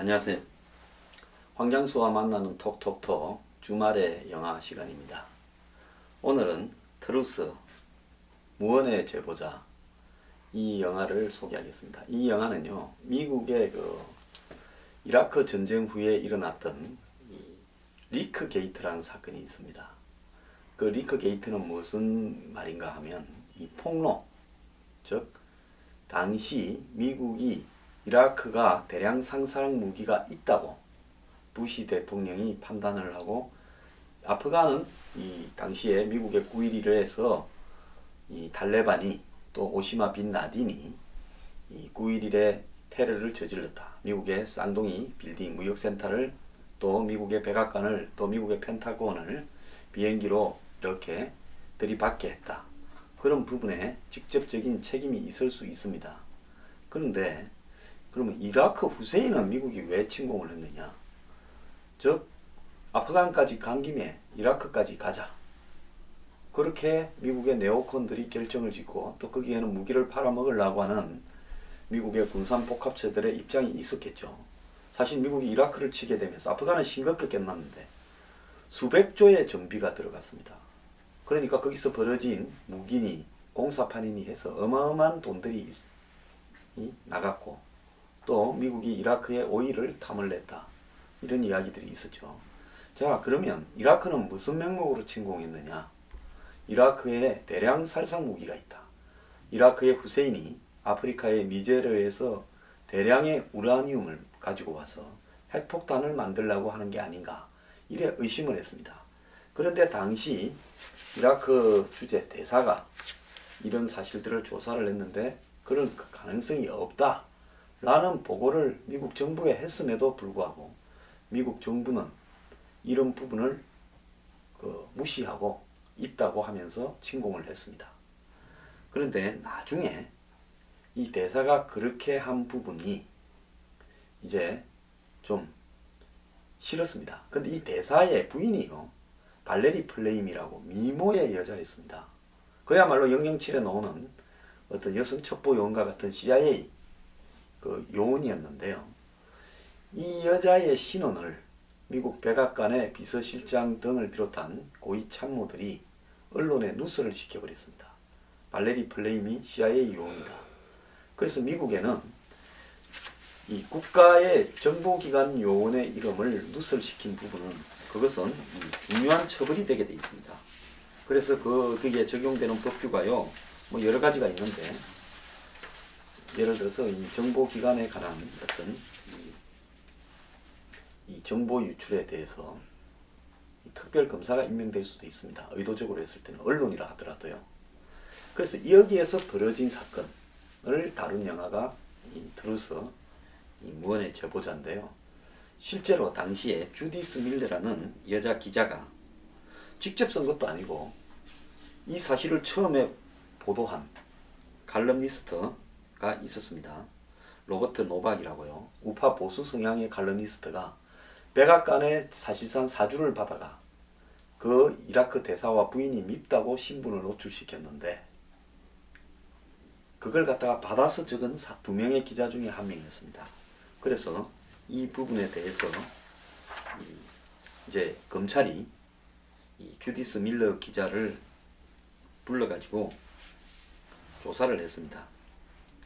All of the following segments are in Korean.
안녕하세요. 황장수와 만나는 톡톡톡 주말의 영화 시간입니다. 오늘은 트루스, 무언의 제보자 이 영화를 소개하겠습니다. 이 영화는요, 미국의 이라크 전쟁 후에 일어났던 리크 게이트라는 사건이 있습니다. 그 리크 게이트는 무슨 말인가 하면 이 폭로, 즉 당시 미국이 이라크가 대량 상상 무기가 있다고 부시 대통령이 판단을 하고, 아프간은 이 당시에 미국의 9.11에서 이 탈레반이 또 오시마 빈 라딘이 이 9.11에 테러를 저질렀다. 미국의 쌍둥이 빌딩 무역센터를, 또 미국의 백악관을, 또 미국의 펜타곤을 비행기로 이렇게 들이받게 했다. 그런 부분에 직접적인 책임이 있을 수 있습니다. 그런데 그러면 이라크 후세인은 미국이 왜 침공을 했느냐? 즉 아프간까지 간 김에 이라크까지 가자. 그렇게 미국의 네오콘들이 결정을 짓고, 또 거기에는 무기를 팔아먹으려고 하는 미국의 군산복합체들의 입장이 있었겠죠. 사실 미국이 이라크를 치게 되면서 아프간은 싱겁게 끝났는데 수백조의 정비가 들어갔습니다. 그러니까 거기서 벌어진 무기니 공사판이니 해서 어마어마한 돈들이 나갔고, 또 미국이 이라크에 오일을 탐을 냈다. 이런 이야기들이 있었죠. 자, 그러면 이라크는 무슨 명목으로 침공했느냐? 이라크에 대량 살상 무기가 있다. 이라크의 후세인이 아프리카의 니제르에서 대량의 우라늄을 가지고 와서 핵폭탄을 만들려고 하는 게 아닌가, 이래 의심을 했습니다. 그런데 당시 이라크 주재 대사가 이런 사실들을 조사를 했는데 그런 가능성이 없다 라는 보고를 미국 정부에 했음에도 불구하고 미국 정부는 이런 부분을 무시하고 있다고 하면서 침공을 했습니다. 그런데 나중에 이 대사가 그렇게 한 부분이 이제 좀 싫었습니다. 근데 이 대사의 부인이요, 발레리 플레임이라고 미모의 여자였습니다. 그야말로 007에 나오는 어떤 여성 첩보 요원과 같은 CIA 요원이었는데요. 이 여자의 신원을 미국 백악관의 비서실장 등을 비롯한 고위 참모들이 언론에 누설을 시켜버렸습니다. 발레리 플레임이 CIA 요원이다. 그래서 미국에는 이 국가의 정보기관 요원의 이름을 누설시킨 부분은 그것은 중요한 처벌이 되게 되어 있습니다. 그래서 거기에 적용되는 법규가요, 뭐 여러 가지가 있는데, 예를 들어서 이 정보기관에 관한 어떤 이 정보 유출에 대해서 특별검사가 임명될 수도 있습니다. 의도적으로 했을 때는 언론이라 하더라도요. 그래서 여기에서 벌어진 사건을 다룬 영화가 이 트루스, 이 무언의 제보자인데요. 실제로 당시에 주디스 밀러라는 여자 기자가 직접 쓴 것도 아니고 이 사실을 처음에 보도한 칼럼니스트가 있었습니다. 로버트 노박이라고요. 우파 보수 성향의 칼럼니스트가 백악관에 사실상 사주를 받아가 그 이라크 대사와 부인이 밉다고 신분을 노출시켰는데, 그걸 갖다가 받아서 적은 두 명의 기자 중에 한 명이었습니다. 그래서 이 부분에 대해서 이제 검찰이 이 주디스 밀러 기자를 불러가지고 조사를 했습니다.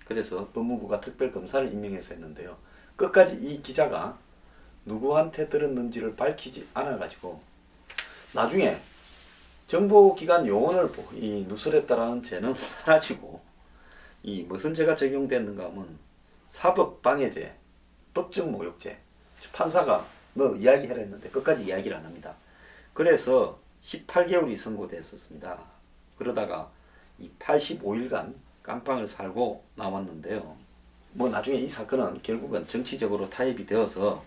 그래서 법무부가 특별검사를 임명해서 했는데요. 끝까지 이 기자가 누구한테 들었는지를 밝히지 않아가지고 나중에 정보기관 요원을 누설했다라는 죄는 사라지고, 이 무슨 죄가 적용됐는가 하면 사법방해죄, 법정 모욕죄. 판사가 너 이야기해라 했는데 끝까지 이야기를 안 합니다. 그래서 18개월이 선고됐었습니다. 그러다가 이 85일간 깜빵을 살고 나왔는데요. 뭐 나중에 이 사건은 결국은 정치적으로 타협이 되어서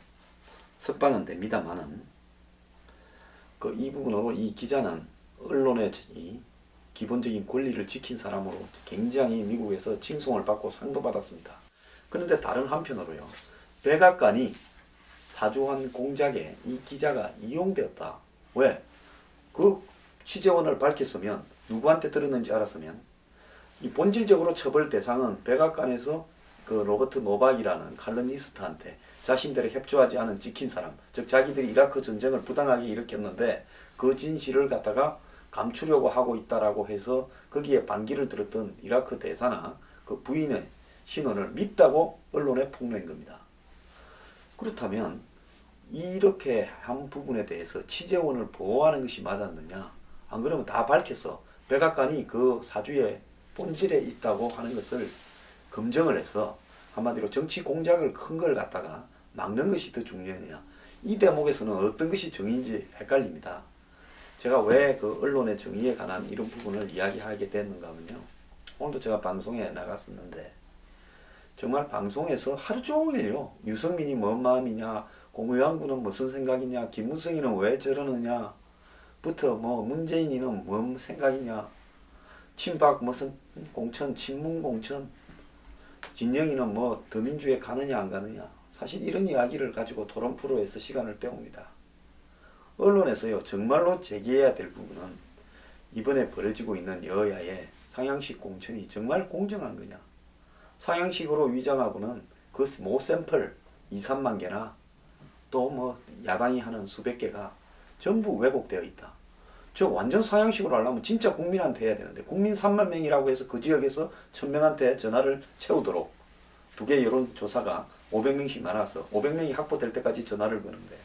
석방은 됩니다만은, 이 부분으로 이 기자는 언론의 이 기본적인 권리를 지킨 사람으로 굉장히 미국에서 칭송을 받고 상도 받았습니다. 그런데 다른 한편으로요, 백악관이 사주한 공작에 이 기자가 이용되었다. 왜? 그 취재원을 밝혔으면, 누구한테 들었는지 알았으면 이 본질적으로 처벌 대상은 백악관에서 그 로버트 노박이라는 칼럼니스트한테 자신들의 협조하지 않은 찍힌 사람, 즉 자기들이 이라크 전쟁을 부당하게 일으켰는데 그 진실을 갖다가 감추려고 하고 있다라고 해서 거기에 반기를 들었던 이라크 대사나 그 부인의 신원을 밉다고 언론에 폭로한 겁니다. 그렇다면 이렇게 한 부분에 대해서 취재원을 보호하는 것이 맞았느냐? 안 그러면 다 밝혀서 백악관이 그 사주의 본질에 있다고 하는 것을 검증을 해서 한마디로 정치 공작을 큰 걸 갖다가 막는 것이 더 중요하느냐. 이 대목에서는 어떤 것이 정의인지 헷갈립니다. 제가 왜 그 언론의 정의에 관한 이런 부분을 이야기하게 됐는가 하면요. 오늘도 제가 방송에 나갔었는데 정말 방송에서 하루 종일요. 유승민이 뭔 마음이냐, 공의왕군은 무슨 생각이냐, 김무성이는 왜 저러느냐 부터 뭐 문재인이는 뭔 생각이냐, 친박 무슨 공천, 친문 공천, 진영이는 뭐 더민주에 가느냐 안 가느냐, 사실 이런 이야기를 가지고 토론 프로에서 시간을 때웁니다. 언론에서요 정말로 제기해야 될 부분은 이번에 벌어지고 있는 여야의 상향식 공천이 정말 공정한 거냐. 상향식으로 위장하고는 그 모 샘플 2, 3만 개나 또 뭐 야당이 하는 수백 개가 전부 왜곡되어 있다. 저 완전 상향식으로 하려면 진짜 국민한테 해야 되는데 국민 3만 명이라고 해서 그 지역에서 1000명한테 전화를 채우도록 두 개 여론조사가 500명씩 나눠서 500명이 확보될 때까지 전화를 거는데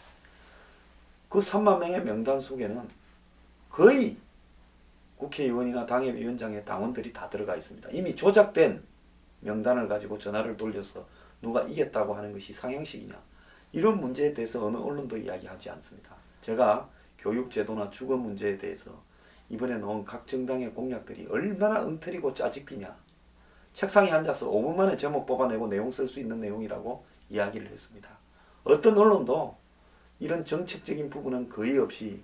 그 3만 명의 명단 속에는 거의 국회의원이나 당협위원장의 당원들이 다 들어가 있습니다. 이미 조작된 명단을 가지고 전화를 돌려서 누가 이겼다고 하는 것이 상향식이냐. 이런 문제에 대해서 어느 언론도 이야기하지 않습니다. 제가 교육제도나 주거 문제에 대해서 이번에 놓은 각 정당의 공약들이 얼마나 엉터리고 짜집기냐. 책상에 앉아서 5분 만에 제목 뽑아내고 내용 쓸 수 있는 내용이라고 이야기를 했습니다. 어떤 언론도 이런 정책적인 부분은 거의 없이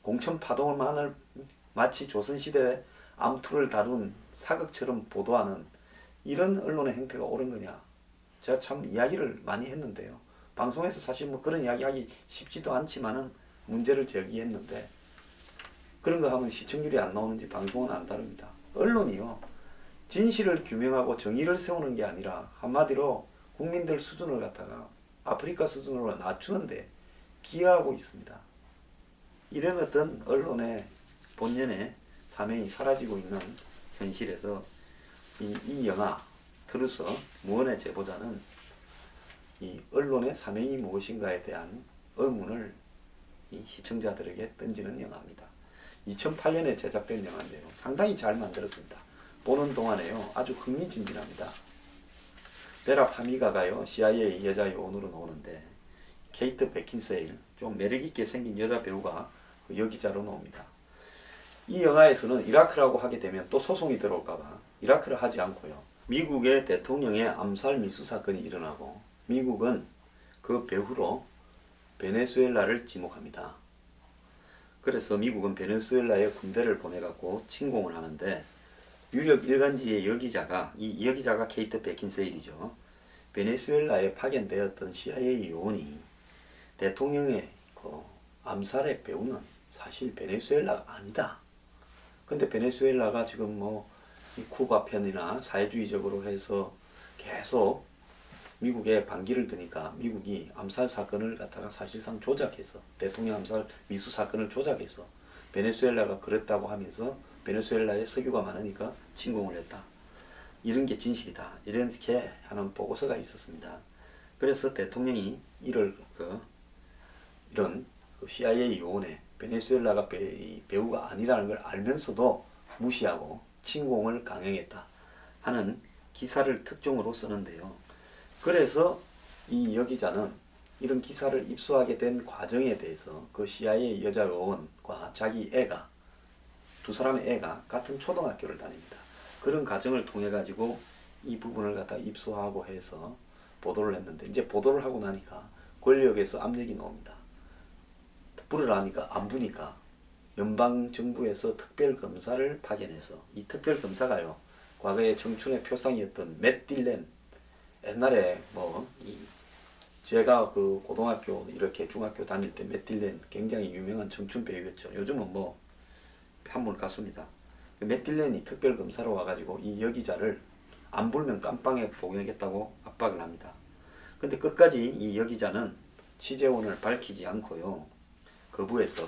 공천 파동만을 마치 조선시대 암투를 다룬 사극처럼 보도하는 이런 언론의 행태가 옳은 거냐. 제가 참 이야기를 많이 했는데요. 방송에서 사실 뭐 그런 이야기하기 쉽지도 않지만은 문제를 제기했는데 그런 거 하면 시청률이 안 나오는지 방송은 안 다릅니다. 언론이요. 진실을 규명하고 정의를 세우는 게 아니라 한마디로 국민들 수준을 갖다가 아프리카 수준으로 낮추는데 기여하고 있습니다. 이런 어떤 언론의 본연의 사명이 사라지고 있는 현실에서 이 영화 트루서 무언의 제보자는 이 언론의 사명이 무엇인가에 대한 의문을 이 시청자들에게 던지는 영화입니다. 2008년에 제작된 영화인데요. 상당히 잘 만들었습니다. 보는 동안에요. 아주 흥미진진합니다. 베라 파미가가요. CIA 여자 요원으로 나오는데 케이트 베킨세일, 좀 매력있게 생긴 여자 배우가 여기자로 나옵니다. 이 영화에서는 이라크라고 하게 되면 또 소송이 들어올까봐 이라크를 하지 않고요. 미국의 대통령의 암살 미수 사건이 일어나고 미국은 그 배후로 베네수엘라를 지목합니다. 그래서 미국은 베네수엘라에 군대를 보내갖고 침공을 하는데 유력 일간지의 여기자가, 이 여기자가 케이트 베킨세일이죠. 베네수엘라에 파견되었던 CIA 요원이 대통령의 그 암살의 배후는 사실 베네수엘라가 아니다. 근데 베네수엘라가 지금 뭐 이 쿠바 편이나 사회주의적으로 해서 계속 미국에 반기를 드니까 미국이 암살 사건을 갖다가 사실상 조작해서 대통령 암살 미수 사건을 조작해서 베네수엘라가 그랬다고 하면서 베네수엘라에 석유가 많으니까 침공을 했다. 이런 게 진실이다. 이렇게 하는 보고서가 있었습니다. 그래서 대통령이 이런 CIA 요원의 베네수엘라가 배후가 아니라는 걸 알면서도 무시하고 침공을 강행했다 하는 기사를 특종으로 쓰는데요. 그래서 이 여기자는 이런 기사를 입수하게 된 과정에 대해서 그 CIA 여자 요원과 자기 애가, 두 사람의 애가 같은 초등학교를 다닙니다. 그런 과정을 통해 가지고 이 부분을 갖다 입수하고 해서 보도를 했는데 이제 보도를 하고 나니까 권력에서 압력이 나옵니다. 부르라니까 안 부니까 연방정부에서 특별검사를 파견해서 이 특별검사가요. 과거에 청춘의 표상이었던 맷 딜렌, 옛날에 뭐 제가 그 고등학교 이렇게 중학교 다닐 때 맷 딜렌 굉장히 유명한 청춘 배우였죠. 요즘은 뭐 한물 갔습니다. 맷 딜렌이 특별검사로 와가지고 이 여기자를 안 불면 깜빵에 복역했다고 압박을 합니다. 근데 끝까지 이 여기자는 취재원을 밝히지 않고요. 거부해서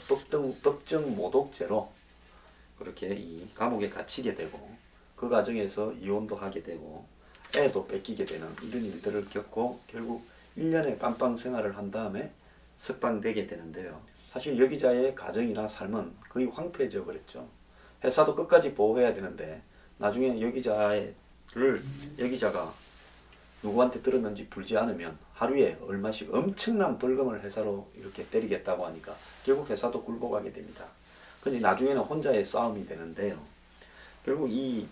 법정 모독죄로 그렇게 이 감옥에 갇히게 되고 그 과정에서 이혼도 하게 되고 애도 뺏기게 되는 이런 일들을 겪고 결국 1년의 깜빵 생활을 한 다음에 석방되게 되는데요. 사실 여기자의 가정이나 삶은 거의 황폐해져 버렸죠. 회사도 끝까지 보호해야 되는데 나중에 여기자가 누구한테 들었는지 불지 않으면 하루에 얼마씩 엄청난 벌금을 회사로 이렇게 때리겠다고 하니까 결국 회사도 굴고 가게 됩니다. 근데 나중에는 혼자의 싸움이 되는데요. 결국 이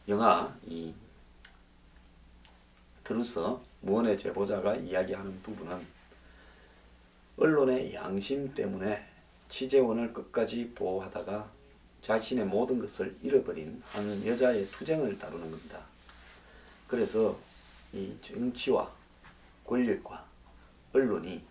영화 이 드루서 무언의 제보자가 이야기하는 부분은 언론의 양심 때문에 취재원을 끝까지 보호하다가 자신의 모든 것을 잃어버린 한 여자의 투쟁을 다루는 겁니다. 그래서 이 정치와 권력과 언론이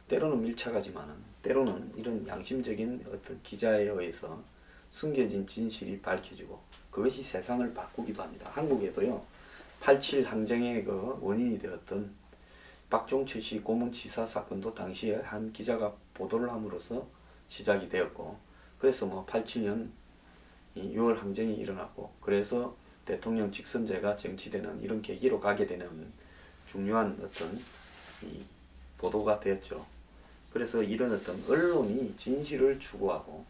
때로는 밀착하지만은 때로는 이런 양심적인 어떤 기자에 의해서 숨겨진 진실이 밝혀지고 그것이 세상을 바꾸기도 합니다. 한국에도요. 87 항쟁의 그 원인이 되었던 박종철 씨 고문치사 사건도 당시에 한 기자가 보도를 함으로써 시작이 되었고 그래서 뭐 87년 6월 항쟁이 일어났고 그래서 대통령 직선제가 정치되는 이런 계기로 가게 되는 중요한 어떤 이 보도가 되었죠. 그래서 이런 어떤 언론이 진실을 추구하고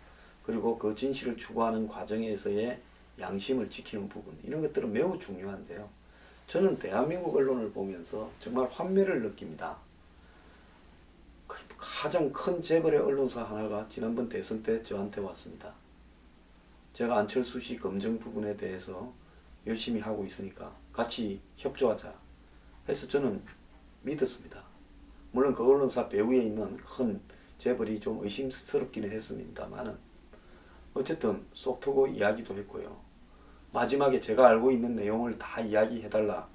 그리고 그 진실을 추구하는 과정에서의 양심을 지키는 부분 이런 것들은 매우 중요한데요. 저는 대한민국 언론을 보면서 정말 환멸을 느낍니다. 가장 큰 재벌의 언론사 하나가 지난번 대선 때 저한테 왔습니다. 제가 안철수 씨 검증 부분에 대해서 열심히 하고 있으니까 같이 협조하자 해서 저는 믿었습니다. 물론 그 언론사 배후에 있는 큰 재벌이 좀 의심스럽기는 했습니다만 어쨌든 쏙트고 이야기도 했고요. 마지막에 제가 알고 있는 내용을 다 이야기해달라.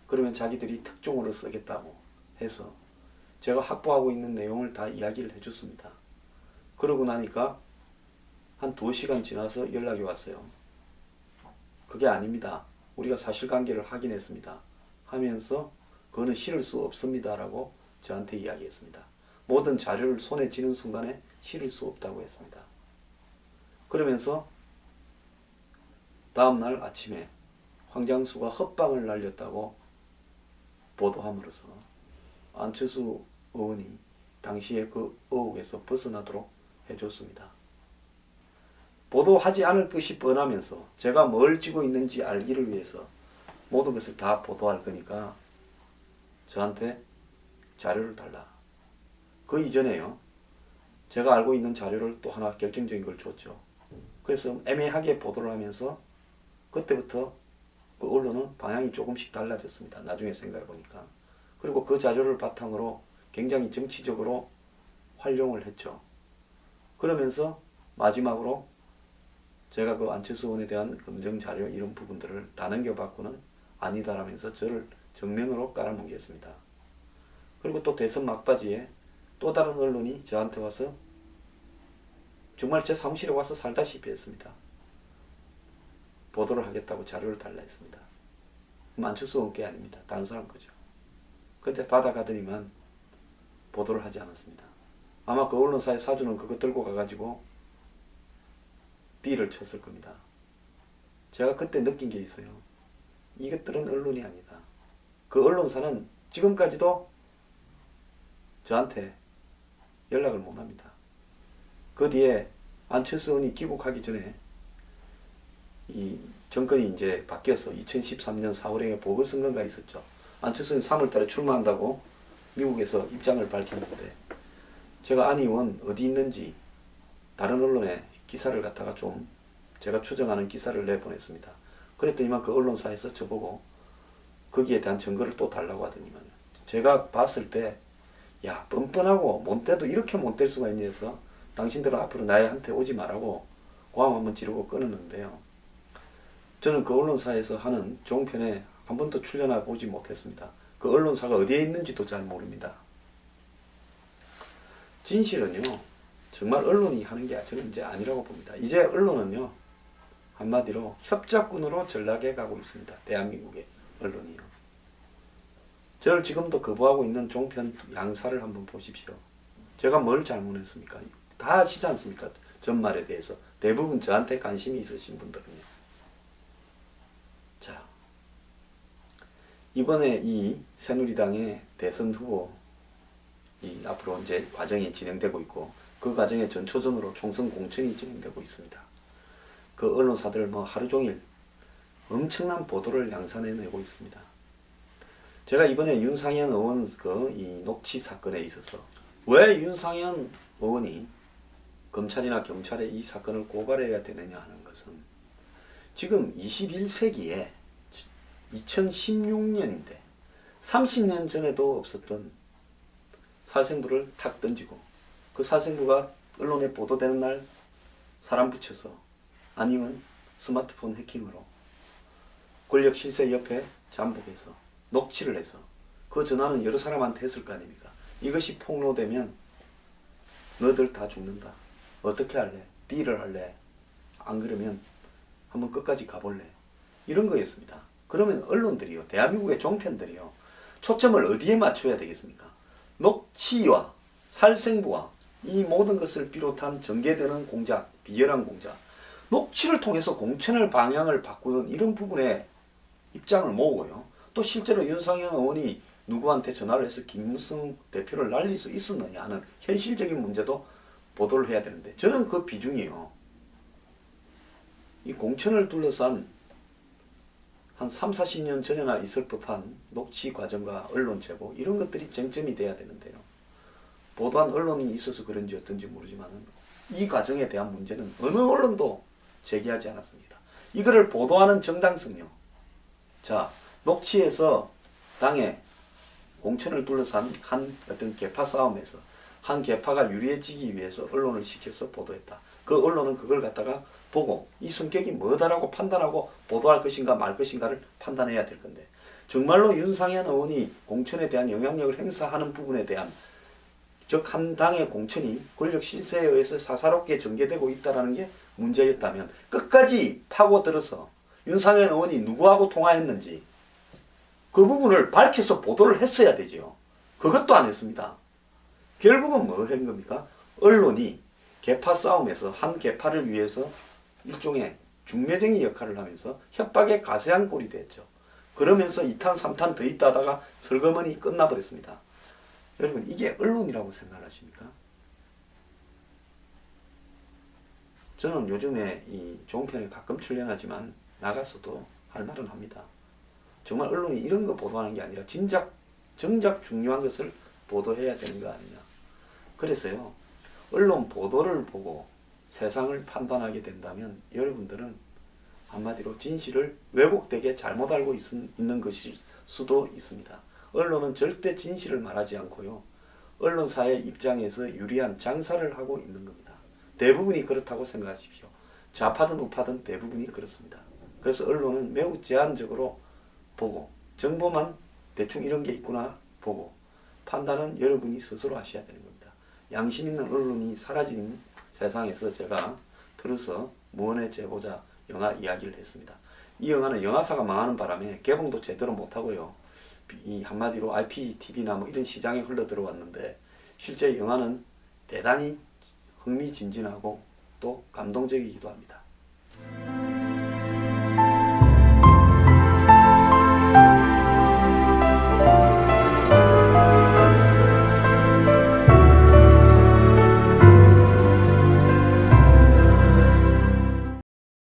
그러면 자기들이 특종으로 쓰겠다고 해서 제가 확보하고 있는 내용을 다 이야기를 해줬습니다. 그러고 나니까 한 2시간 지나서 연락이 왔어요. 그게 아닙니다. 우리가 사실관계를 확인했습니다. 하면서 그거는 실을 수 없습니다. 라고 저한테 이야기했습니다. 모든 자료를 손에 쥐는 순간에 실을 수 없다고 했습니다. 그러면서 다음날 아침에 황장수가 헛방을 날렸다고 보도함으로써 안철수 의원이 당시에 그 의혹에서 벗어나도록 해줬습니다. 보도하지 않을 것이 뻔하면서 제가 뭘 쥐고 있는지 알기를 위해서 모든 것을 다 보도할 거니까 저한테 자료를 달라. 그 이전에요. 제가 알고 있는 자료를 또 하나 결정적인 걸 줬죠. 그래서 애매하게 보도를 하면서 그때부터 그 언론은 방향이 조금씩 달라졌습니다. 나중에 생각해 보니까. 그리고 그 자료를 바탕으로 굉장히 정치적으로 활용을 했죠. 그러면서 마지막으로 제가 그 안철수 의원에 대한 검증 자료 이런 부분들을 다 넘겨받고는 아니다라면서 저를 정면으로 깔아뭉개었습니다. 그리고 또 대선 막바지에 또 다른 언론이 저한테 와서 정말 제 사무실에 와서 살다시피 했습니다. 보도를 하겠다고 자료를 달라 했습니다. 안철수 의원께 아닙니다. 다른 사람 거죠. 근데 받아가더니만 보도를 하지 않았습니다. 아마 그 언론사의 사주는 그거 들고 가가지고 띠를 쳤을 겁니다. 제가 그때 느낀 게 있어요. 이것들은 언론이 아니다. 그 언론사는 지금까지도 저한테 연락을 못 합니다. 그 뒤에 안철수 의원이 귀국하기 전에 이 정권이 이제 바뀌어서 2013년 4월에 보궐선거가 있었죠. 안철수 의원이 3월달에 출마한다고 미국에서 입장을 밝혔는데 제가 안 의원 어디 있는지 다른 언론에 기사를 갖다가 좀 제가 추정하는 기사를 내보냈습니다. 그랬더니만 그 언론사에서 저보고 거기에 대한 증거를 또 달라고 하더니만 제가 봤을 때 야 뻔뻔하고 못돼도 이렇게 못될 수가 있니 해서 당신들은 앞으로 나한테 오지 말라고 고함 한번 지르고 끊었는데요. 저는 그 언론사에서 하는 종편에 한 번도 출연해 보지 못했습니다. 그 언론사가 어디에 있는지도 잘 모릅니다. 진실은요 정말 언론이 하는 게 저는 이제 아니라고 봅니다. 이제 언론은요 한마디로 협작꾼으로 전락해 가고 있습니다. 대한민국의 언론이요. 저를 지금도 거부하고 있는 종편 양사를 한번 보십시오. 제가 뭘 잘못했습니까? 다 아시지 않습니까? 전말에 대해서. 대부분 저한테 관심이 있으신 분들은요. 자, 이번에 이 새누리당의 대선 후보 앞으로 이제 과정이 진행되고 있고, 그 과정에 전초전으로 총선 공천이 진행되고 있습니다. 그 언론사들 뭐 하루 종일 엄청난 보도를 양산해내고 있습니다. 제가 이번에 윤상현 의원 이 녹취 사건에 있어서 왜 윤상현 의원이 검찰이나 경찰에 이 사건을 고발해야 되느냐 하는 것은, 지금 21세기에 2016년인데 30년 전에도 없었던 살생부를 탁 던지고, 그 살생부가 언론에 보도되는 날 사람 붙여서, 아니면 스마트폰 해킹으로 권력 실세 옆에 잠복해서 녹취를 해서 그 전화는 여러 사람한테 했을 거 아닙니까? 이것이 폭로되면 너들 다 죽는다. 어떻게 할래? 딜을 할래? 안 그러면 한번 끝까지 가볼래? 이런 거였습니다. 그러면 언론들이요, 대한민국의 종편들이요, 초점을 어디에 맞춰야 되겠습니까? 녹취와 살생부와 이 모든 것을 비롯한 전개되는 공작, 비열한 공작, 녹취를 통해서 공천을 방향을 바꾸는 이런 부분에 입장을 모으고요. 또 실제로 윤상현 의원이 누구한테 전화를 해서 김무성 대표를 날릴 수 있었느냐 하는 현실적인 문제도 보도를 해야 되는데, 저는 그 비중이요, 이 공천을 둘러싼 한 3, 40년 전에나 있을 법한 녹취 과정과 언론 제보, 이런 것들이 쟁점이 돼야 되는데요. 보도한 언론이 있어서 그런지 어떤지 모르지만 이 과정에 대한 문제는 어느 언론도 제기하지 않았습니다. 이거를 보도하는 정당성요. 자, 녹취에서 당의 공천을 둘러싼 한 어떤 계파 싸움에서 한 계파가 유리해지기 위해서 언론을 시켜서 보도했다. 그 언론은 그걸 갖다가 보고 이 성격이 뭐다라고 판단하고 보도할 것인가 말 것인가를 판단해야 될 건데, 정말로 윤상현 의원이 공천에 대한 영향력을 행사하는 부분에 대한, 즉 한 당의 공천이 권력 실세에 의해서 사사롭게 전개되고 있다는 게 문제였다면 끝까지 파고들어서 윤상현 의원이 누구하고 통화했는지 그 부분을 밝혀서 보도를 했어야 되죠. 그것도 안 했습니다. 결국은 뭐 한 겁니까? 언론이 계파 싸움에서 한 계파를 위해서 일종의 중매쟁이 역할을 하면서 협박의 가세한 꼴이 됐죠. 그러면서 2탄 3탄 더 있다 하다가 설거머니 끝나버렸습니다. 여러분, 이게 언론이라고 생각하십니까? 저는 요즘에 이 종편에 가끔 출연하지만 나가서도 할 말은 합니다. 정말 언론이 이런 거 보도하는 게 아니라 정작 중요한 것을 보도해야 되는 거 아니냐. 그래서요, 언론 보도를 보고 세상을 판단하게 된다면 여러분들은 한마디로 진실을 왜곡되게 잘못 알고 있는 것일 수도 있습니다. 언론은 절대 진실을 말하지 않고요, 언론사의 입장에서 유리한 장사를 하고 있는 겁니다. 대부분이 그렇다고 생각하십시오. 좌파든 우파든 대부분이 그렇습니다. 그래서 언론은 매우 제한적으로 보고 정보만 대충 이런 게 있구나 보고 판단은 여러분이 스스로 하셔야 되는 겁니다. 양심 있는 언론이 사라진 세상에서 제가 들어서 무언의 제보자 영화 이야기를 했습니다. 이 영화는 영화사가 망하는 바람에 개봉도 제대로 못하고요, 이 한마디로 IPTV나 뭐 이런 시장에 흘러 들어왔는데, 실제 영화는 대단히 흥미진진하고 또 감동적이기도 합니다.